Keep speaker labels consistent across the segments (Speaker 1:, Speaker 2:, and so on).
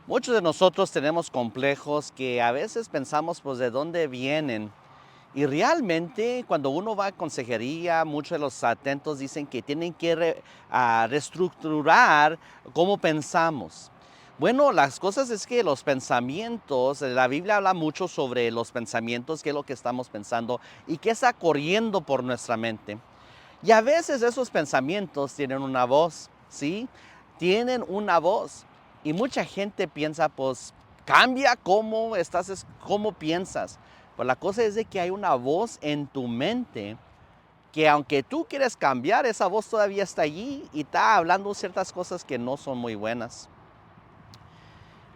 Speaker 1: Muchos de nosotros tenemos complejos que a veces pensamos pues de dónde vienen. Y realmente cuando uno va a consejería, muchos de los atentos dicen que tienen que reestructurar cómo pensamos. Bueno, las cosas es que los pensamientos, la Biblia habla mucho sobre los pensamientos, qué es lo que estamos pensando y qué está corriendo por nuestra mente. Y a veces esos pensamientos tienen una voz, ¿sí? Tienen una voz. Y mucha gente piensa, pues, cambia cómo estás, cómo piensas. Pues la cosa es de que hay una voz en tu mente que aunque tú quieres cambiar, esa voz todavía está allí y está hablando ciertas cosas que no son muy buenas.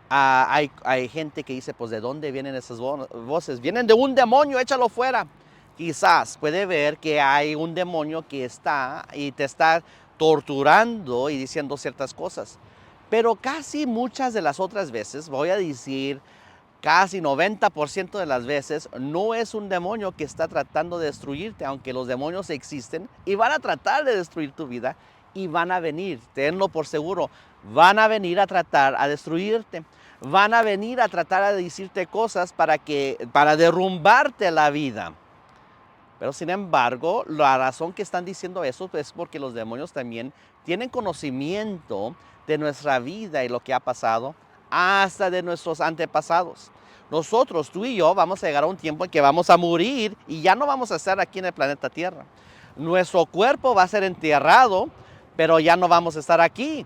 Speaker 1: Hay gente que dice, pues, ¿de dónde vienen esas voces? Vienen de un demonio, échalo fuera. Quizás puede ver que hay un demonio que está y te está torturando y diciendo ciertas cosas. Pero casi muchas de las otras veces, voy a decir casi 90% de las veces, no es un demonio que está tratando de destruirte, aunque los demonios existen y van a tratar de destruir tu vida y van a venir, tenlo por seguro, van a venir a tratar a destruirte, van a venir a tratar de decirte cosas para derrumbarte la vida. Pero sin embargo, la razón que están diciendo eso es porque los demonios también tienen conocimiento de nuestra vida y lo que ha pasado, hasta de nuestros antepasados. Nosotros, tú y yo, vamos a llegar a un tiempo en que vamos a morir y ya no vamos a estar aquí en el planeta Tierra. Nuestro cuerpo va a ser enterrado, pero ya no vamos a estar aquí.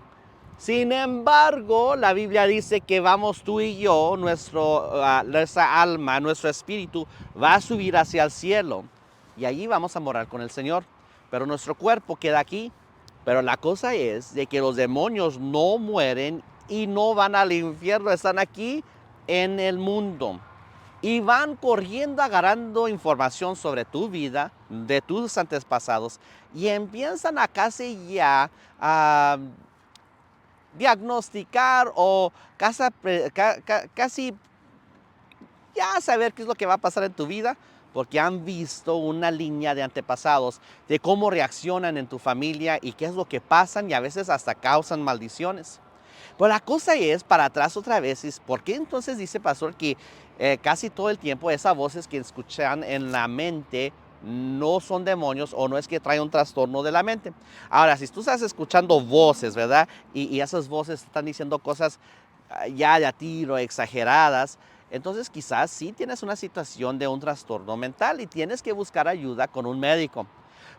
Speaker 1: Sin embargo, la Biblia dice que vamos tú y yo, nuestra alma, nuestro espíritu, va a subir hacia el cielo y allí vamos a morar con el Señor. Pero nuestro cuerpo queda aquí. Pero la cosa es de que los demonios no mueren y no van al infierno, están aquí en el mundo. Y van corriendo agarrando información sobre tu vida, de tus antepasados, y empiezan a casi ya a diagnosticar o casi ya saber qué es lo que va a pasar en tu vida, porque han visto una línea de antepasados de cómo reaccionan en tu familia y qué es lo que pasan y a veces hasta causan maldiciones. Pero la cosa es, para atrás otra vez, es ¿por qué entonces dice pastor que casi todo el tiempo esas voces que escuchan en la mente no son demonios o no es que trae un trastorno de la mente? Ahora, si tú estás escuchando voces, ¿verdad? Y esas voces están diciendo cosas ya de a tiro, exageradas, entonces quizás sí tienes una situación de un trastorno mental y tienes que buscar ayuda con un médico.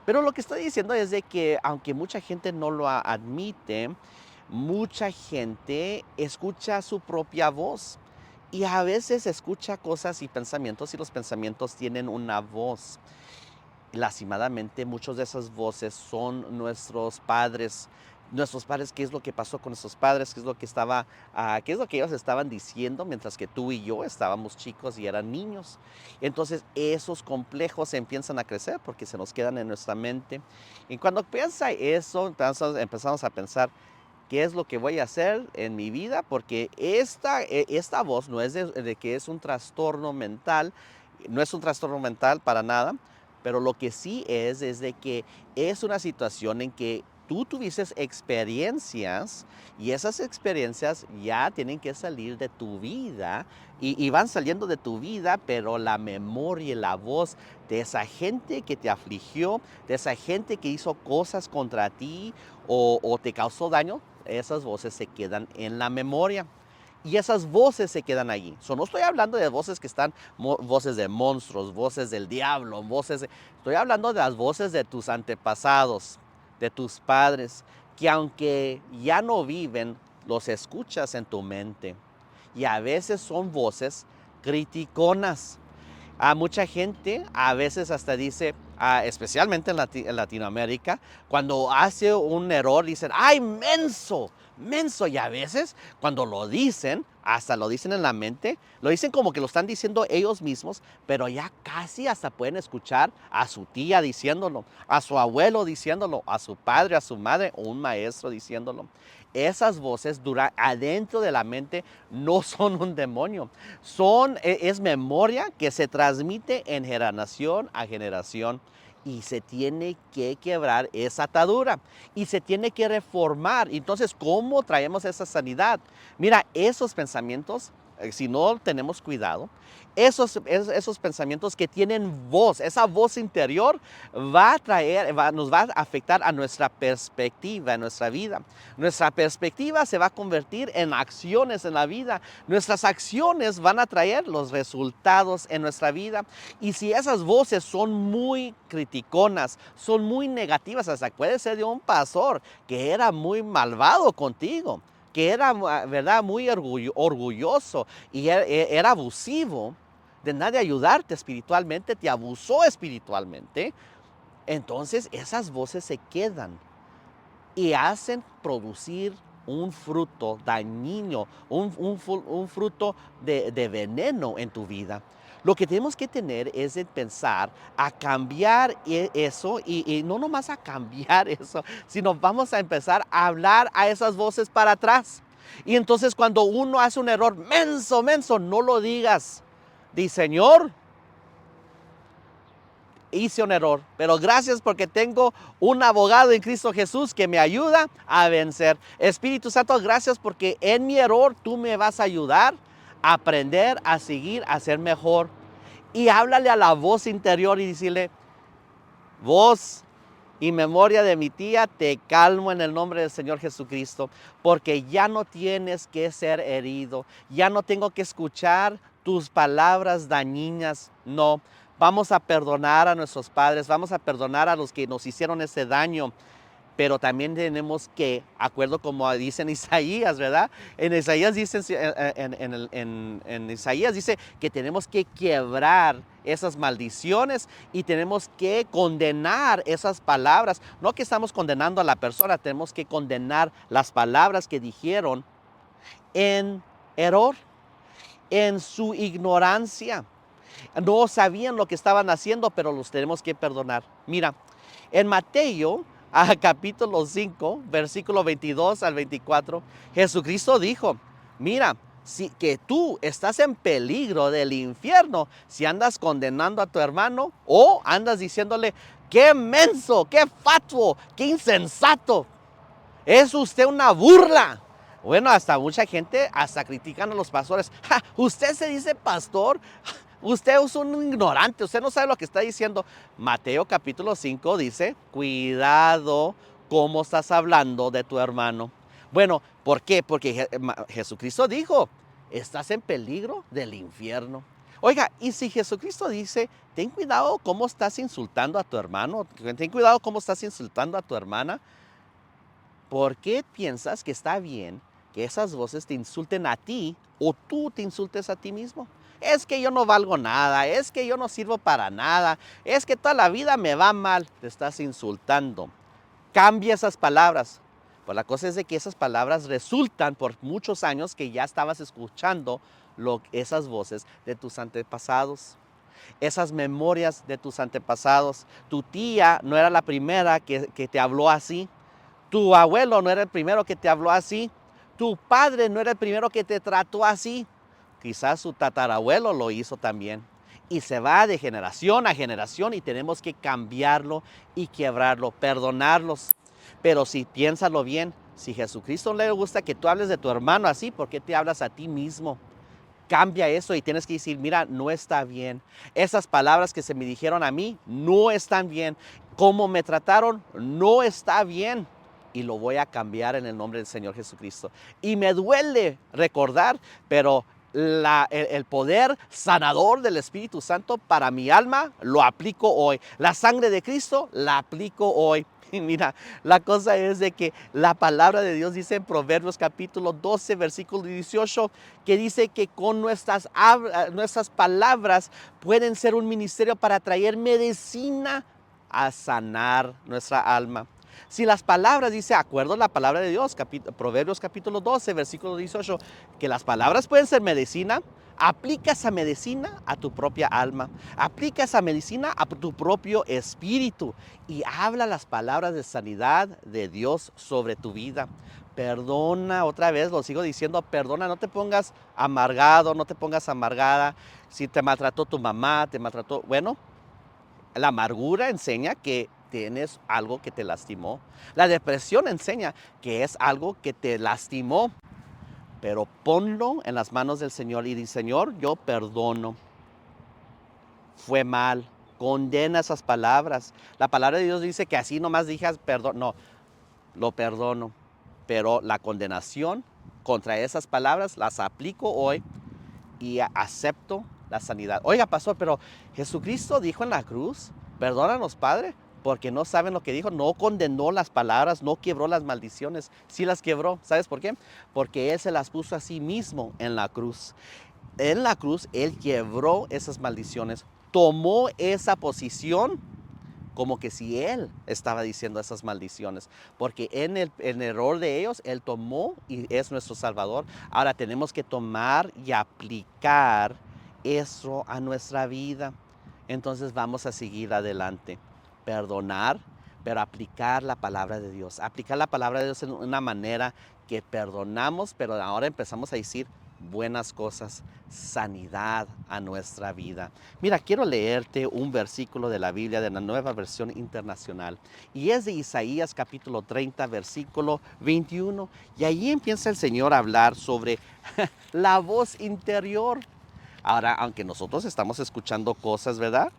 Speaker 1: Pero lo que estoy diciendo es de que aunque mucha gente no lo admite, mucha gente escucha su propia voz y a veces escucha cosas y pensamientos y los pensamientos tienen una voz. Lastimadamente, muchas de esas voces son nuestros padres. Nuestros padres, ¿qué es lo que pasó con nuestros padres? ¿Qué es lo que ellos estaban diciendo mientras que tú y yo estábamos chicos y eran niños? Entonces, esos complejos empiezan a crecer porque se nos quedan en nuestra mente. Y cuando piensa eso, empezamos a pensar, ¿qué es lo que voy a hacer en mi vida? Porque esta voz no es de que es un trastorno mental, no es un trastorno mental para nada, pero lo que sí es de que es una situación en que tú tuviste experiencias y esas experiencias ya tienen que salir de tu vida y van saliendo de tu vida, pero la memoria y la voz de esa gente que te afligió, de esa gente que hizo cosas contra ti o te causó daño, esas voces se quedan en la memoria. Y esas voces se quedan allí. No estoy hablando de voces que están, voces de monstruos, voces del diablo, estoy hablando de las voces de tus antepasados, de tus padres, que aunque ya no viven, los escuchas en tu mente. Y a veces son voces criticonas. A mucha gente a veces hasta dice, especialmente en Latinoamérica, cuando hace un error dicen, ¡ay, menso! Menso. Y a veces cuando lo dicen, hasta lo dicen en la mente, lo dicen como que lo están diciendo ellos mismos, pero ya casi hasta pueden escuchar a su tía diciéndolo, a su abuelo diciéndolo, a su padre, a su madre o un maestro diciéndolo. Esas voces adentro de la mente no son un demonio, es memoria que se transmite en generación a generación. y se tiene que quebrar esa atadura y se tiene que reformar. Entonces, ¿cómo traemos esa sanidad? Mira, esos pensamientos, si no tenemos cuidado, esos pensamientos que tienen voz, esa voz interior va a traer, nos va a afectar a nuestra perspectiva en nuestra vida. Nuestra perspectiva se va a convertir en acciones en la vida. Nuestras acciones van a traer los resultados en nuestra vida. Y si esas voces son muy criticonas, son muy negativas, hasta puede ser de un pastor que era muy malvado contigo, que era, ¿verdad?, muy orgulloso y era abusivo, de nada de ayudarte espiritualmente, te abusó espiritualmente, entonces esas voces se quedan y hacen producir un fruto dañino, un fruto de veneno en tu vida. Lo que tenemos que tener es de pensar a cambiar eso y no nomás a cambiar eso, sino vamos a empezar a hablar a esas voces para atrás. Y entonces cuando uno hace un error, menso, menso, no lo digas. Di, Señor, hice un error, pero gracias porque tengo un abogado en Cristo Jesús que me ayuda a vencer. Espíritu Santo, gracias porque en mi error tú me vas a ayudar a aprender, a seguir, a ser mejor. Y háblale a la voz interior y decirle, voz y memoria de mi tía, te calmo en el nombre del Señor Jesucristo, porque ya no tienes que ser herido, ya no tengo que escuchar tus palabras dañinas, no. Vamos a perdonar a nuestros padres, vamos a perdonar a los que nos hicieron ese daño, pero también tenemos que, acuerdo como dice en Isaías, ¿verdad? En Isaías dice, en Isaías dice que tenemos que quebrar esas maldiciones y tenemos que condenar esas palabras. No que estamos condenando a la persona, tenemos que condenar las palabras que dijeron en error, en su ignorancia. No sabían lo que estaban haciendo, pero los tenemos que perdonar. Mira, en Mateo, capítulo 5, versículo 22 al 24, Jesucristo dijo, mira, si que tú estás en peligro del infierno si andas condenando a tu hermano o andas diciéndole, qué menso, qué fatuo, qué insensato. Es usted una burla. Bueno, hasta mucha gente hasta critican a los pastores. ¡Ja! ¿Usted se dice pastor? Usted es un ignorante, usted no sabe lo que está diciendo. Mateo capítulo 5 dice, cuidado cómo estás hablando de tu hermano. Bueno, ¿por qué? Porque Jesucristo dijo, estás en peligro del infierno. Oiga, y si Jesucristo dice, ten cuidado cómo estás insultando a tu hermano, ten cuidado cómo estás insultando a tu hermana, ¿por qué piensas que está bien que esas voces te insulten a ti o tú te insultes a ti mismo? Es que yo no valgo nada, es que yo no sirvo para nada, es que toda la vida me va mal. Te estás insultando. Cambia esas palabras. Pues la cosa es de que esas palabras resultan por muchos años que ya estabas escuchando esas voces de tus antepasados, esas memorias de tus antepasados. Tu tía no era la primera que te habló así. Tu abuelo no era el primero que te habló así. Tu padre no era el primero que te trató así. Quizás su tatarabuelo lo hizo también. Y se va de generación a generación y tenemos que cambiarlo y quebrarlo, perdonarlos. Pero si piénsalo bien, si a Jesucristo le gusta que tú hables de tu hermano así, ¿por qué te hablas a ti mismo? Cambia eso y tienes que decir, mira, no está bien. Esas palabras que se me dijeron a mí no están bien. Cómo me trataron no está bien. Y lo voy a cambiar en el nombre del Señor Jesucristo. Y me duele recordar, pero el poder sanador del Espíritu Santo para mi alma lo aplico hoy. La sangre de Cristo la aplico hoy. Y mira, la cosa es de que la palabra de Dios dice en Proverbios capítulo 12, versículo 18, que dice que con nuestras palabras pueden ser un ministerio para traer medicina a sanar nuestra alma. Si las palabras, dice, acuerdo a la palabra de Dios, Proverbios capítulo 12, versículo 18, que las palabras pueden ser medicina, aplica esa medicina a tu propia alma, aplica esa medicina a tu propio espíritu y habla las palabras de sanidad de Dios sobre tu vida. Perdona, otra vez lo sigo diciendo, perdona, no te pongas amargado, no te pongas amargada. Si te maltrató tu mamá, te maltrató, bueno, La amargura enseña que tienes algo que te lastimó. La depresión enseña que es algo que te lastimó. Pero ponlo en las manos del Señor y di, Señor, yo perdono. Fue mal. Condena esas palabras. La palabra de Dios dice que así nomás digas perdón. No, lo perdono. Pero la condenación contra esas palabras las aplico hoy y acepto la sanidad. Oiga, pastor, pero Jesucristo dijo en la cruz, perdónanos, Padre, porque no saben lo que dijo. No condenó las palabras, no quebró las maldiciones. Sí las quebró. ¿Sabes por qué? Porque Él se las puso a sí mismo en la cruz. En la cruz, Él quebró esas maldiciones, tomó esa posición como que si Él estaba diciendo esas maldiciones, porque en el error de ellos, Él tomó y es nuestro Salvador. Ahora tenemos que tomar y aplicar eso a nuestra vida. Entonces vamos a seguir adelante. Perdonar, pero aplicar la palabra de Dios. Aplicar la palabra de Dios en una manera que perdonamos, pero ahora empezamos a decir buenas cosas, sanidad a nuestra vida. Mira, quiero leerte un versículo de la Biblia de la Nueva Versión Internacional. Y es de Isaías capítulo 30, versículo 21. Y ahí empieza el Señor a hablar sobre la voz interior. Ahora, aunque nosotros estamos escuchando cosas, ¿verdad?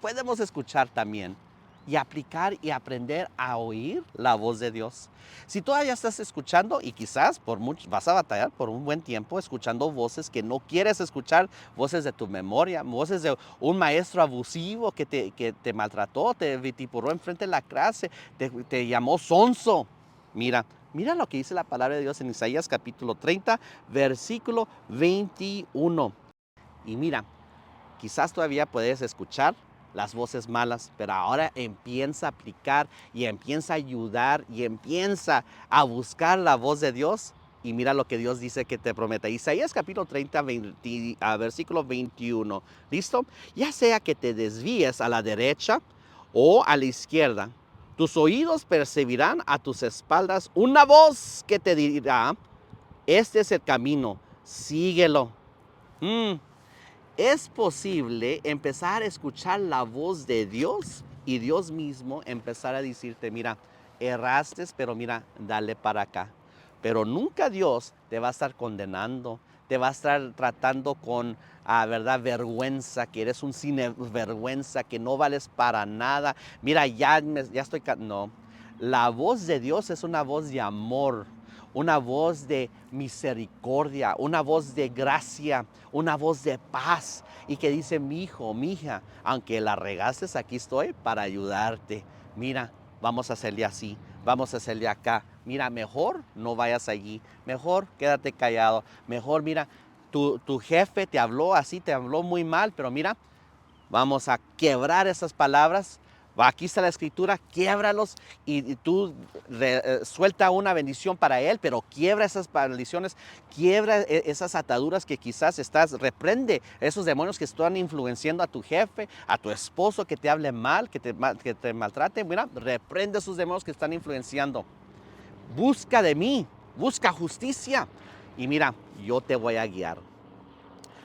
Speaker 1: Podemos escuchar también y aplicar y aprender a oír la voz de Dios. Si todavía estás escuchando y quizás vas a batallar por un buen tiempo escuchando voces que no quieres escuchar, voces de tu memoria, voces de un maestro abusivo que te maltrató, te vituperó enfrente de la clase, te llamó sonso. Mira lo que dice la palabra de Dios en Isaías capítulo 30, versículo 21. Y mira, quizás todavía puedes escuchar las voces malas, pero ahora empieza a aplicar y empieza a ayudar y empieza a buscar la voz de Dios. Y mira lo que Dios dice que te promete. Isaías capítulo 30, versículo 21. ¿Listo? Ya sea que te desvíes a la derecha o a la izquierda, tus oídos percibirán a tus espaldas una voz que te dirá, este es el camino, síguelo. Es posible empezar a escuchar la voz de Dios y Dios mismo empezar a decirte, mira, erraste, pero mira, dale para acá. Pero nunca Dios te va a estar condenando, te va a estar tratando con, verdad, vergüenza, que eres un sinvergüenza, que no vales para nada. Mira, ya estoy... No, la voz de Dios es una voz de amor, una voz de misericordia, una voz de gracia, una voz de paz y que dice, mi hijo, mi hija, aunque la regaste, aquí estoy para ayudarte. Mira, vamos a hacerle así, vamos a hacerle acá. Mira, mejor no vayas allí, mejor quédate callado, mejor mira, tu jefe te habló así, te habló muy mal, pero mira, vamos a quebrar esas palabras. Aquí está la escritura, quiébralos y tú suelta una bendición para él, pero quiebra esas maldiciones, quiebra esas ataduras que quizás reprende esos demonios que están influenciando a tu jefe, a tu esposo que te hable mal, que te maltrate. Mira, reprende esos demonios que están influenciando. Busca de mí, busca justicia y mira, yo te voy a guiar.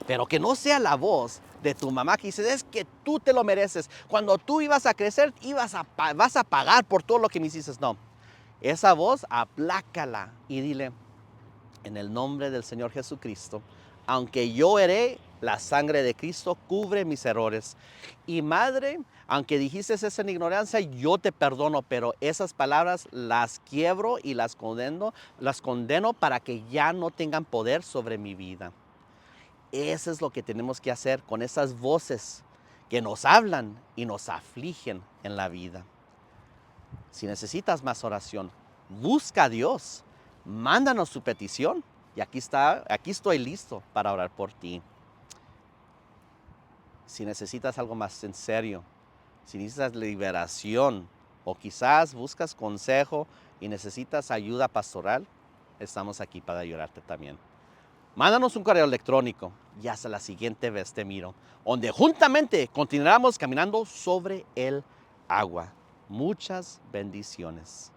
Speaker 1: Pero que no sea la voz de tu mamá que dice, es que tú te lo mereces. Cuando tú ibas a crecer, vas a pagar por todo lo que me hiciste. No, esa voz aplácala y dile, en el nombre del Señor Jesucristo, aunque yo heré, la sangre de Cristo cubre mis errores. Y madre, aunque dijiste eso en ignorancia, yo te perdono, pero esas palabras las quiebro y las condeno para que ya no tengan poder sobre mi vida. Eso es lo que tenemos que hacer con esas voces que nos hablan y nos afligen en la vida. Si necesitas más oración, busca a Dios, mándanos tu petición y aquí estoy listo para orar por ti. Si necesitas algo más en serio, si necesitas liberación o quizás buscas consejo y necesitas ayuda pastoral, estamos aquí para ayudarte también. Mándanos un correo electrónico y hasta la siguiente vez te miro, donde juntamente continuamos caminando sobre el agua. Muchas bendiciones.